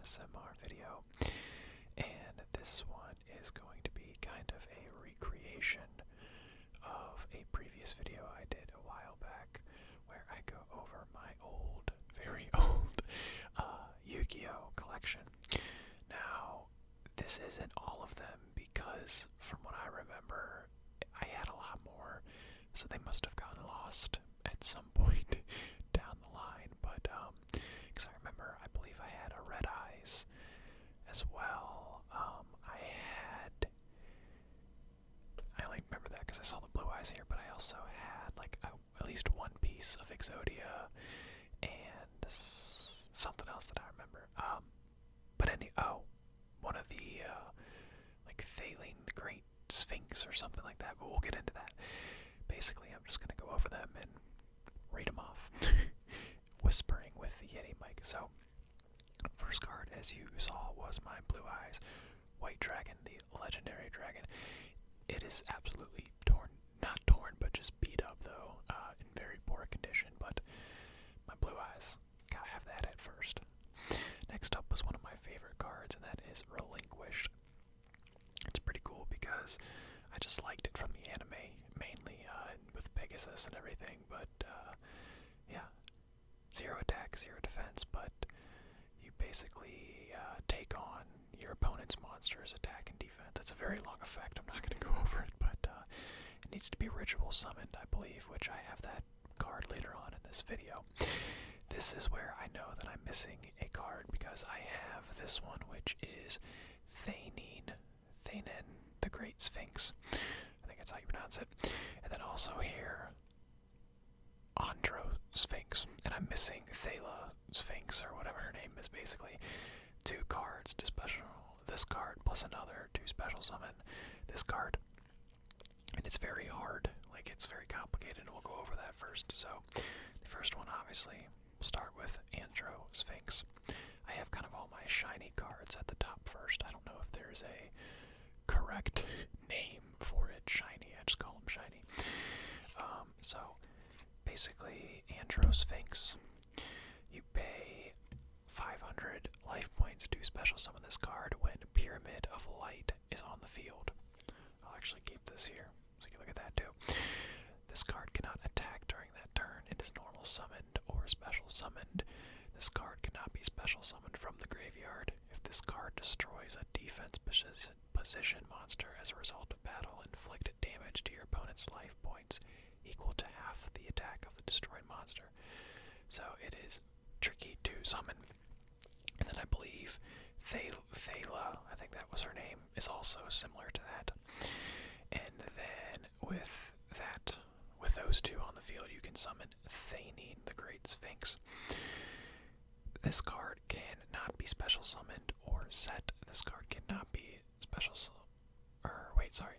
ASMR video, and this one is going to be kind of a recreation of a previous video I did a while back where I go over my old, very old Yu-Gi-Oh collection. Now, this isn't all of them because from what I remember, I had a lot more, so they must have gotten lost at some point down the line, but because I remember, I believe I had a Red Eyes as well. I only remember that because I saw the Blue Eyes here, but I also had like at least one piece of Exodia and something else that I remember. One of the like Thaling the Great Sphinx or something like that, but we'll get into that. Basically, I'm just gonna go over them and read them off, whispering with the Yeti mic. So, first card, as you saw, was my Blue Eyes White Dragon, the legendary dragon. It is absolutely not torn, but just beat up though, in very poor condition, but my Blue Eyes, gotta have that at first. Next up was one of my favorite cards, and that is Relinquished. It's pretty cool because I just liked it from the anime, mainly with Pegasus and everything, but yeah, 0 attack, 0 defense, but you basically take on your opponent's monster's attack and defense. It's a very long effect, I'm not going to go over it, but it needs to be ritual summoned, I believe, which I have that card later on in this video. This is where I know that I'm missing a card because I have this one, which is Thanen the Great Sphinx. I think that's how you pronounce it. And then also here, Andro Sphinx. And I'm missing Thala Sphinx, or whatever her name is, basically. 2 cards to special this card, plus another to special summon this card. And it's very hard, like it's very complicated, and we'll go over that first. So, the first one, obviously, we'll start with Andro Sphinx. I have kind of all my shiny cards at the top first. I don't know if there's a correct name for it. Shiny, I just call them shiny. So, basically, Andro Sphinx, you pay 500 life points to special summon this card when Pyramid of Light is on the field. I'll actually keep this here, so you can look at that too. This card cannot attack during that turn. It is normal summoned or special summoned. This card cannot be special summoned from the graveyard. If this card destroys a defense position monster as a result of battle, inflicted damage to your opponent's life points equal to half the attack of the destroyed monster. So it is tricky to summon. And then I believe Thala, I think that was her name, is also similar to that. And then with those 2 on the field, you can summon Thanen the Great Sphinx. This card cannot be special summoned or set. This card cannot be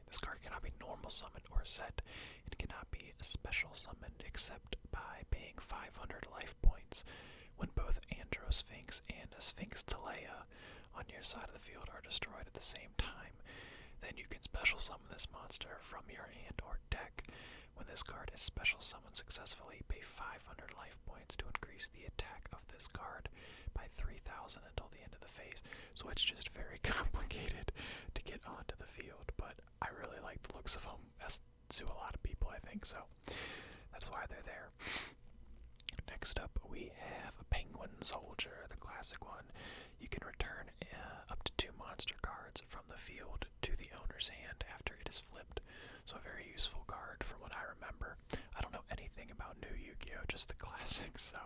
this card cannot be normal summoned or set. It cannot be special summoned except by paying 500 life points when both Andro Sphinx and Sphinx Talea on your side of the field are destroyed at the same time. Then you can special summon this monster from your hand or deck. When this card is special summoned successfully, pay 500 life points to increase the attack of this card by 3,000 until the end of the phase. So it's just very complicated to get onto the field, but I really like the looks of them, as do a lot of people, I think, so that's why they're there. Next up, we have a Penguin Soldier, the classic one. You can return up to 2 monster cards from the field to the owner's hand after it is flipped. So a very useful card from what I remember. I don't know anything about new Yu-Gi-Oh, just the classics. So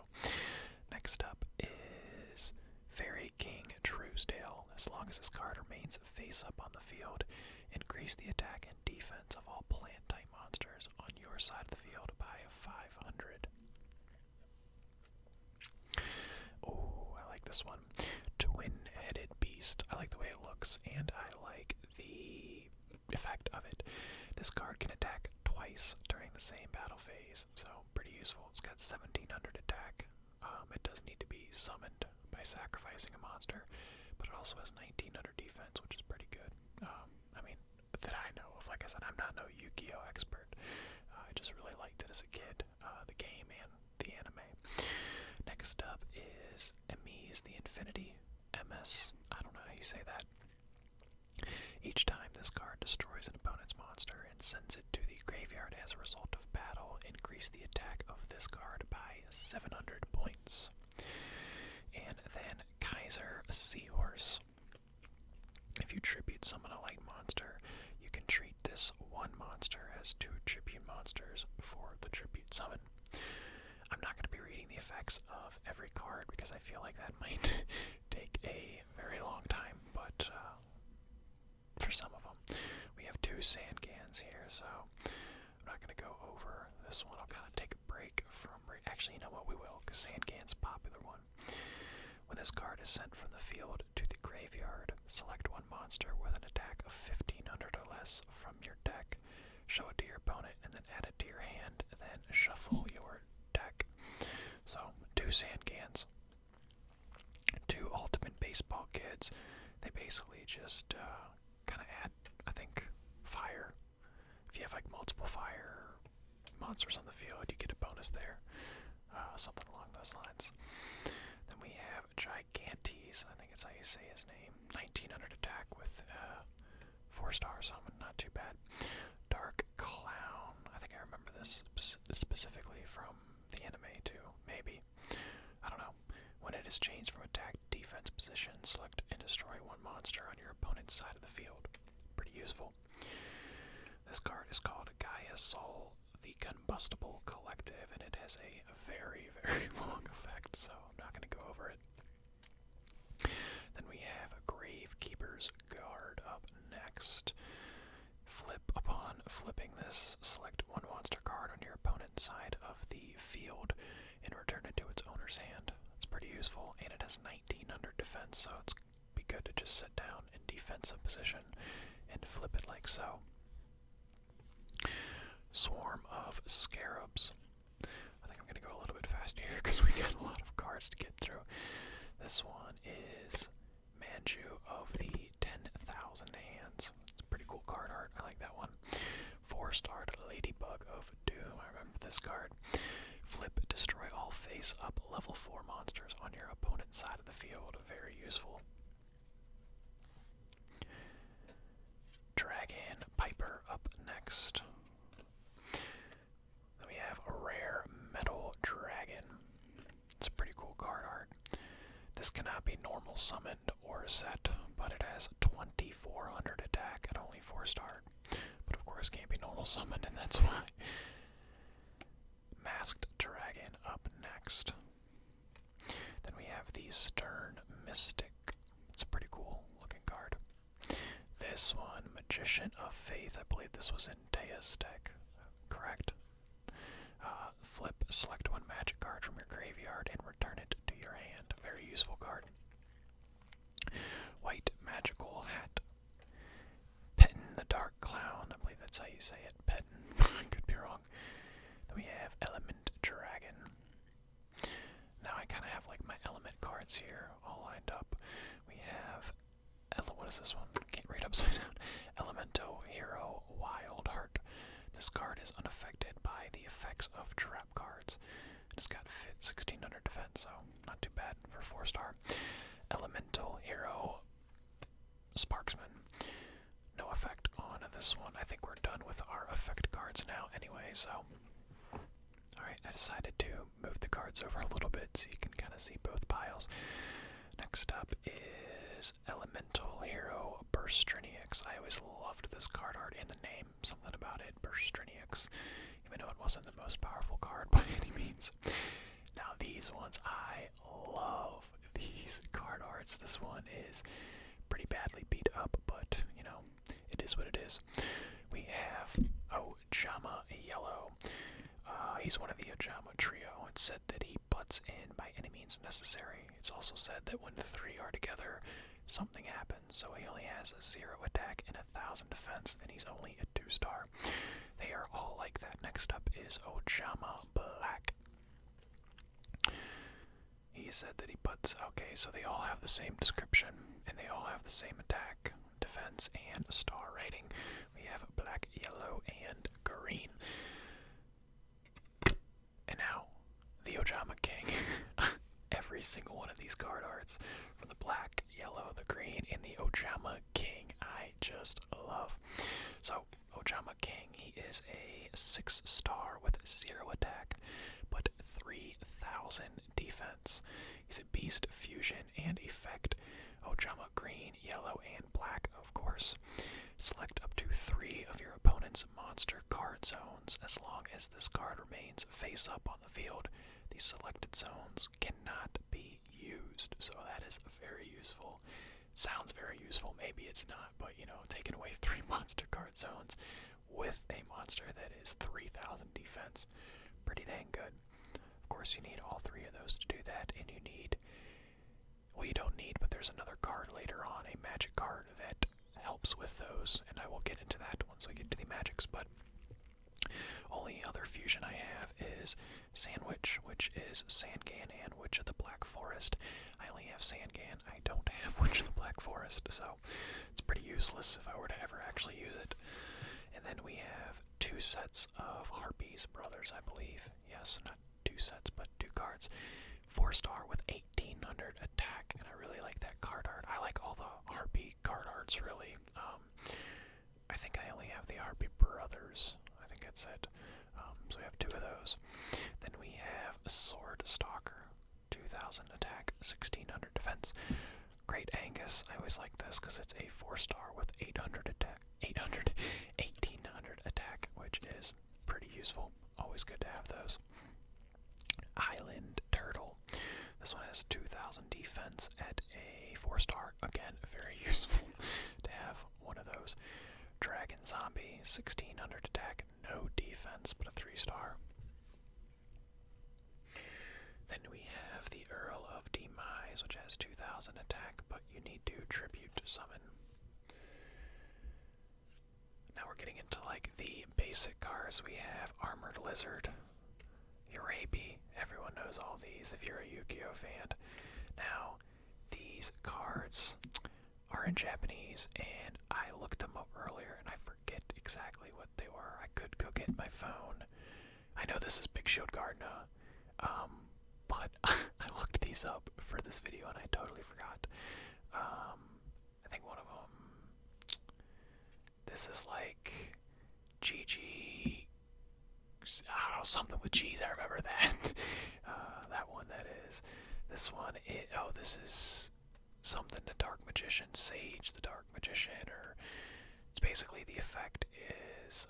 next up is Fairy King Truesdale. As long as this card remains face up on the field, increase the attack and defense of all plant-type monsters on your side of the field by 500. Oh, I like this one. Twin-headed beast. I like the way it looks, and I like the effect of it. This card can attack twice during the same battle phase, so pretty useful. It's got 1700 attack. It does need to be summoned by sacrificing a monster, but it also has 1900 defense, which is pretty good. I mean, that I know of. Like I said, I'm not no Yu-Gi-Oh expert. I just really liked it as a kid, the game and the anime. Next up is Emi's the Infinity MS. I don't know how you say that. Each time this card destroys an opponent's monster and sends it to the graveyard as a result of battle, increase the attack of this card by 700 points. And then Kaiser Seahorse. If you tribute summon a light monster, you can treat this one monster as 2 tribute monsters for the tribute summon. I'm not going to be reading the effects of every card because I feel like that might take a very long time, but for some of them. We have 2 Sandgans here, so I'm not going to go over this one. I'll kind of take a break from... Actually, you know what? We will, because Sandgan's a popular one. When this card is sent from the field to the graveyard, select one monster with an attack of 1500 or less from your deck, show it to your opponent, and then add it to your hand, then shuffle your deck. So, 2 Sandgans. 2 Ultimate Baseball Kids. They basically just kind of add, I think, fire. If you have like multiple fire monsters on the field, you get a bonus there. Something along those lines. Then we have Gigantes, I think it's how you say his name. 1900 attack with 4 stars, so not too bad. Dark Clown, I think I remember this specifically from the anime too, maybe. I don't know. When it is changed from attack to defense position, select and destroy one monster on your opponent's side of the field. Pretty useful. This card is called Gaia Soul, the Combustible Collective, and it has a very, very long effect, so I'm not going to go over it. Then we have Gravekeeper's Guard up next. Upon flipping this, select one monster card on your opponent's side of the field and return it to its owner's hand. It's pretty useful, and it has 1900 defense, so it's be good to just sit down in defensive position and flip it like so. Swarm of Scarabs. I think I'm going to go a little bit faster here because we got a lot of cards to get through. This one is Manju of the 10,000 Hands. It's a pretty cool card art. I like that one. 4-starred Ladybug of Doom. I remember this card. Flip, destroy all face-up level 4 monsters on your opponent's side of the field. Very useful. Dragon Piper up next. Then we have a rare Metal Dragon. It's a pretty cool card art. This cannot be normal summoned or set, but it has 2400 attack at only 4-star. But of course can't be normal summoned, and that's why. Masked Dragon up next. Then we have the Stern Mystic. It's a pretty cool looking card. This one, Magician of Faith. I believe this was in Tea's deck. Correct. Flip, select one magic card from your graveyard and return it to your hand. Very useful card. White Magical Hat. Pettin the Dark Clown. I believe that's how you say it. Pettin. I could be wrong. Then we have Element Dragon. Now I kind of have like my element cards here all lined up. We have, what is this one? Can't read upside down. Elemento Hero Wild Heart. This card is unaffected by the effects of trap cards. It's got 1600 defense, so not too bad for 4-star. Elemental Hero Sparksman. No effect on this one. I think we're done with our effect cards now anyway, so. Alright, I decided to move the cards over a little bit so you can kind of see both piles. Next up is Elemental Hero Burstriniax. I always loved this card art and the name, something about it, Burstriniax, even though it wasn't the most powerful card by any means. Now these ones, I love these card arts. This one is pretty badly beat up, but, you know, it is what it is. We have Ojama Yellow. He's one of the Ojama trio. It's said that he butts in by any means necessary. It's also said that when the 3 are together, something happens, so he only has a 0 attack and 1000 defense, and he's only a 2-star. They are all like that. Next up is Ojama Black. He said that he butts. Okay, so they all have the same description, and they all have the same attack, defense, and star rating. We have black, yellow, and green. And now, the Ojama King. every single one of these card arts, from the black, yellow, the green, and the Ojama King, I just love. So, Ojama King, he is a 6-star with 0 attack, but 3,000 defense. He's a beast, fusion, and effect. Ojama green, yellow, and black, of course. Select up to 3 of your opponent's monster card zones. As long as this card remains face up on the field, these selected zones cannot be used. So that is very useful. Sounds very useful, maybe it's not, but taking away 3 monster card zones with a monster that is 3,000 defense, pretty dang good. Of course, you need all 3 of those to do that, and you don't need, but there's another card later on, a magic card that helps with those, and I will get into that once we get to the magics, but only other fusion I have is Sandwich, which is Sangan and Witch of the Black Forest. I only have Sangan, I don't have Witch of the Black Forest, so it's pretty useless if I were to ever actually use it. And then we have 2 sets of Harpies Brothers, I believe. Yes, not 2 sets, but 2 cards. 4-star with 1,800 attack, and I really like that card art. I like all the Harpy card arts, really. I think I only have the Harpy Brothers. I think that's it. So we have 2 of those. Then we have a Sword Stalker, 2,000 attack, 1,600 defense. Great Angus. I always like this because it's a 4-star with 800 attack, 1,800 attack, which is pretty useful. Always good to have those. Island Turtle. This one has 2,000 defense at a 4-star. Again, very useful to have one of those. Dragon Zombie, 1,600 attack, no defense, but a 3-star. Then we have the Earl of Demise, which has 2,000 attack, but you need to tribute summon. Now we're getting into like the basic cards. We have Armored Lizard, Urabi. Everyone knows all these if you're a Yu-Gi-Oh fan. Now, these cards are in Japanese, and I looked them up earlier, and I forget exactly what they were. I could go get my phone. I know this is Big Shield Gardena, but I looked these up for this video, and I totally forgot. I think one of them, this is like GG, I don't know, something with G's, I remember that. That one, that is. This one, this is something the Dark Magician, Sage the Dark Magician, or it's basically the effect is,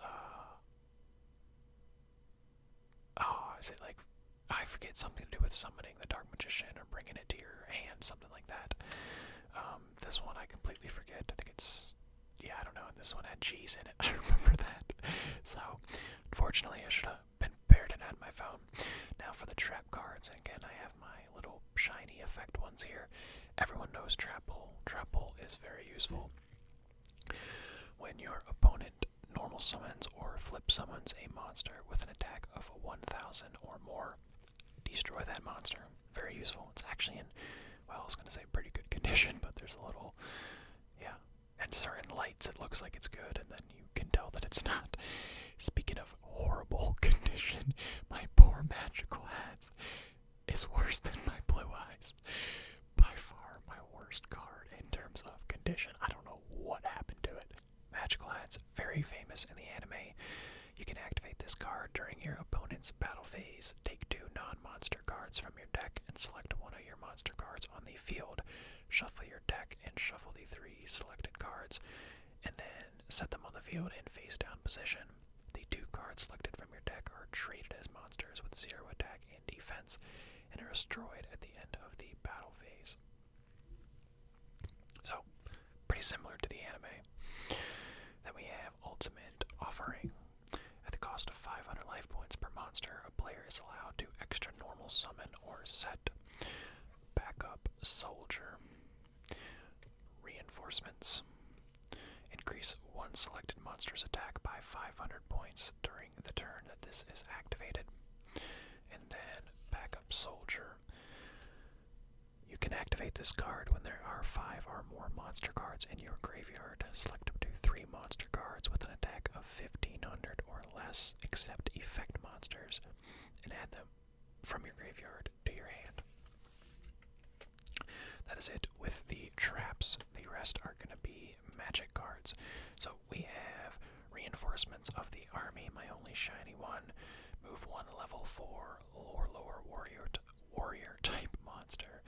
is it like, I forget, something to do with summoning the Dark Magician or bringing it to your hand, something like that. This one I completely forget. I think it's, I don't know, this one had G's in it. I remember that. So, unfortunately, I should have been prepared and had my phone. Now for the trap cards, and again, I have my little shiny effect ones here. Everyone knows Trap Hole. Trap Hole is very useful. When your opponent normal summons or flip summons a monster with an attack of 1,000 or more, destroy that monster. Very useful. It's actually in, well, I was going to say pretty good condition, but there's a little, and certain lights it looks like it's good, and then you can tell that it's not. Speaking of horrible condition, my poor Magical Hats is worse than my Blue Eyes. By far my worst card in terms of condition. I don't know what happened to it. Magical Hats, very famous in the anime. You can activate this card during your opponent's battle phase. Take 2 non-monster cards from your deck and select one of your monster cards on the field. Shuffle your deck and shuffle the 3 selected cards, and then set them on the field in face-down position. The 2 cards selected from your deck are treated as monsters with 0 attack and defense, and are destroyed at the end of the battle phase. So, pretty similar to the anime. Then we have Ultimate Offering. At the cost of 500 life points per monster, a player is allowed to extra normal summon or set Backup Soldier. Reinforcements. Increase one selected monster's attack by 500 points during the turn that this is activated. And then Backup Soldier. You can activate this card when there are 5 or more monster cards in your graveyard. Select up to 3 monster cards with an attack of 1,500 or less, except effect monsters, and add them from your graveyard to your hand. is it with the traps. The rest are going to be magic cards. So we have Reinforcements of the Army, my only shiny one. Move 1 level 4 or lower warrior type monster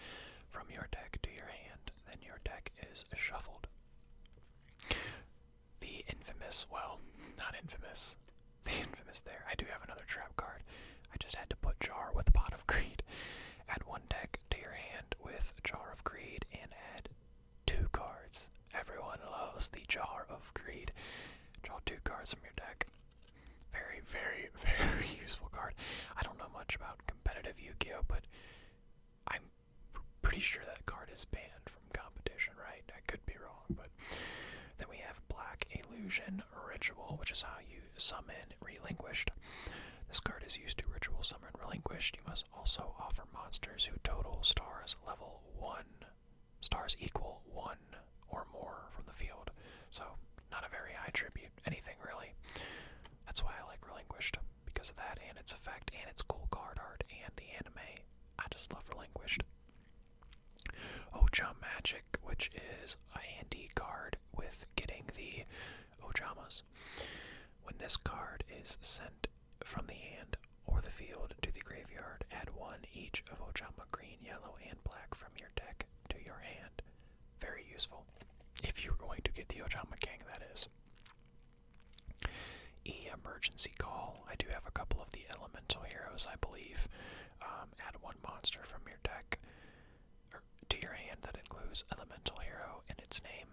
from your deck to your hand. Then your deck is shuffled. The infamous, well, not infamous. The infamous there. I do have another trap card. I just had to put Jar with Pot of Greed. Add 1 deck to your hand with Jar of Greed and add 2 cards. Everyone loves the Jar of Greed. Draw 2 cards from your deck. Very, very, very useful card. I don't know much about competitive Yu-Gi-Oh, but I'm pretty sure that card is banned from competition, right? I could be wrong, but then we have Black Illusion Ritual, which is how you summon Relinquished. This card is used to ritual summon Relinquished. You must also offer monsters who total stars level 1, stars equal 1 or more from the field. So, not a very high tribute, anything really. That's why I like Relinquished, because of that and its effect and its cool card art and the anime. I just love Relinquished. Ojama Magic, which is a handy card with getting the Ojamas. When this card is sent from the hand or the field to the graveyard, add 1 each of Ojama green, yellow, and black from your deck to your hand. Very useful. If you're going to get the Ojama King, that is. Emergency Call. I do have a couple of the elemental heroes, I believe. Add 1 monster from your deck to your hand that includes elemental hero in its name.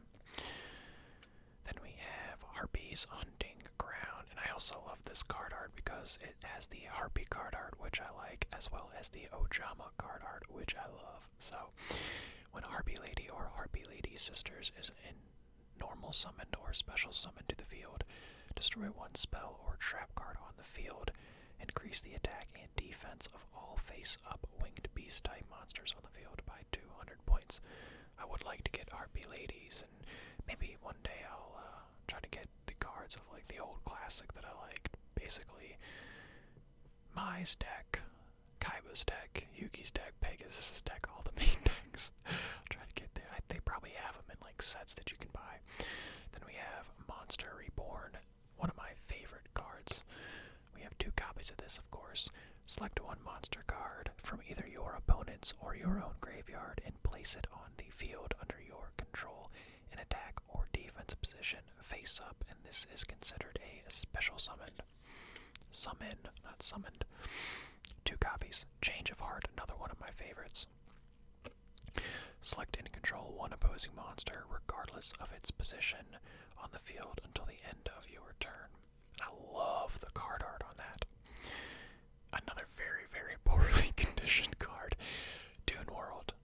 Then we have Harpy's Hunting Ground, and I also love this card art because it has the Harpy card art, which I like, as well as the Ojama card art, which I love. So, when Harpy Lady or Harpy Lady Sisters is in normal summoned or special summoned to the field, destroy 1 spell or trap card on the field. Increase the attack and defense of all face-up winged beast type monsters on the field by 200 points. I would like to get Harpy Ladies, and maybe one day I'll try to get the cards of like the old classic that I liked. Basically, Mai's deck, Kaiba's deck, Yuki's deck, Pegasus' deck, all the main decks. I'll try to get there. They probably have them in like sets that you can buy. Then we have Monster Reborn, one of my favorite cards. We have 2 copies of this, of course. Select 1 monster card from either your opponent's or your own graveyard and place it on the field under your control in attack or defense position face up, and this is considered a special summon. Summon, not summoned. 2 copies. Change of Heart, another one of my favorites. Select and control 1 opposing monster regardless of its position on the field until the end of your turn. And I love the card art on that. Another very, very poorly conditioned card, Toon World.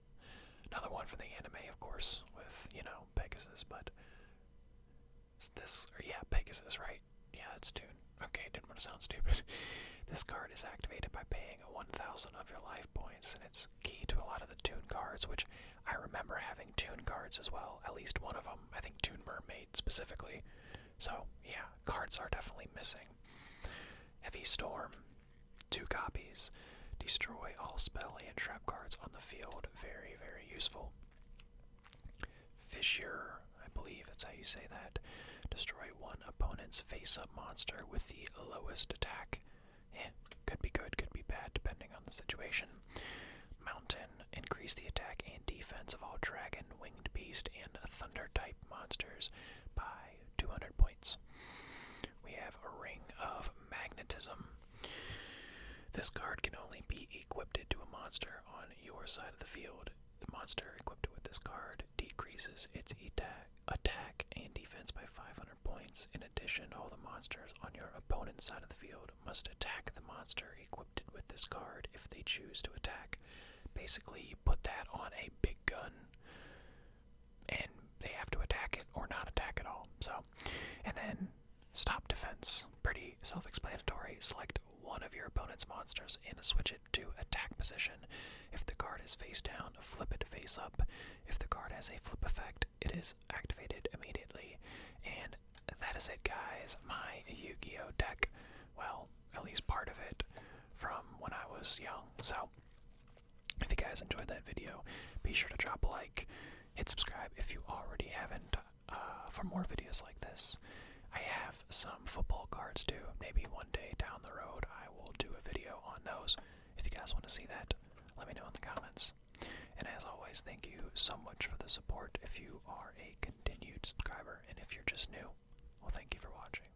Another one from the anime, of course, with, Pegasus, but is this, or yeah, Pegasus, right? Yeah, it's Toon. Okay, didn't want to sound stupid. This card is activated by paying 1,000 of your life points, and it's key to a lot of the Toon cards, which I remember having Toon cards as well, at least one of them, I think Toon Mermaid specifically. So, yeah, cards are definitely missing. Heavy Storm, 2 copies. Destroy all spell and trap cards on the field. Very, very useful. Fissure, I believe that's how you say that. Destroy 1 opponent's face-up monster with the lowest attack. Could be good, could be bad, depending on the situation. Mountain, increase the attack and defense of all dragon, winged beast, and thunder-type monsters by 200 points. We have a Ring of Magnetism. This card can only be equipped to a monster on your side of the field. The monster equipped with this card decreases its attack and defense by 500 points. In addition, all the monsters on your opponent's side of the field must attack the monster equipped with this card if they choose to attack. Basically, you put that on a big gun, and they have to attack it or not attack at all. So, and then stop defense. Pretty self-explanatory. Select 1 of your opponent's monsters and switch it to attack position. If the card is face down, flip it face up. If the card has a flip effect, it is activated immediately. And that is it, guys. My Yu-Gi-Oh deck. Well, at least part of it from when I was young. So, if you guys guys enjoyed that video, be sure to drop a like, hit subscribe if you already haven't, for more videos like this. I have some football cards too. Maybe one day down the road I will do a video on those. If you guys want to see that, let me know in the comments. And as always, thank you so much for the support if you are a continued subscriber, and if you're just new, well, thank you for watching.